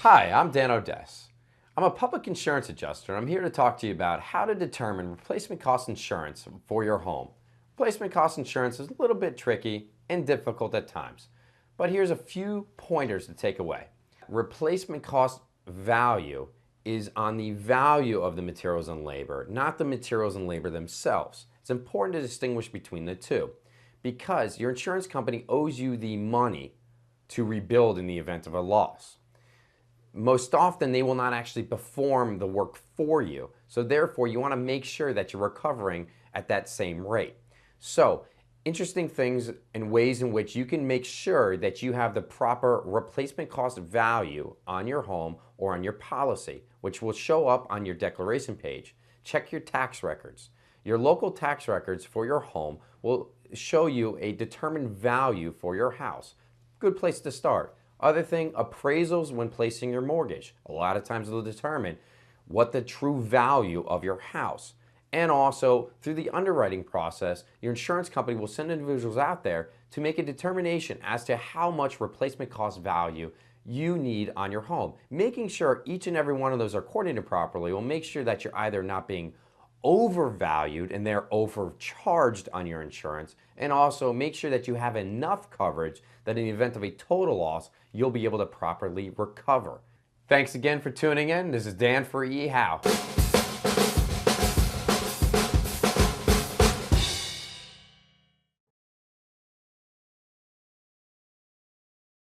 Hi, I'm Dan O'Dess. I'm a public insurance adjuster, and I'm here to talk to you about how to determine replacement cost insurance for your home. Replacement cost insurance is a little bit tricky and difficult at times, but here's a few pointers to take away. Replacement cost value is on the value of the materials and labor, not the materials and labor themselves. It's important to distinguish between the two because your insurance company owes you the money to rebuild in the event of a loss. Most often they will not actually perform the work for you. So therefore you want to make sure that you're recovering at that same rate. So interesting things and ways in which you can make sure that you have the proper replacement cost value on your home or on your policy, which will show up on your declaration page. Check your tax records. Your local tax records for your home will show you a determined value for your house. Good place to start. Other thing, appraisals when placing your mortgage. A lot of times they'll determine what the true value of your house. And also through the underwriting process, your insurance company will send individuals out there to make a determination as to how much replacement cost value you need on your home. Making sure each and every one of those are coordinated properly will make sure that you're either not being overvalued and they're overcharged on your insurance, and also make sure that you have enough coverage that in the event of a total loss, you'll be able to properly recover. Thanks again for tuning in. This is Dan for eHow.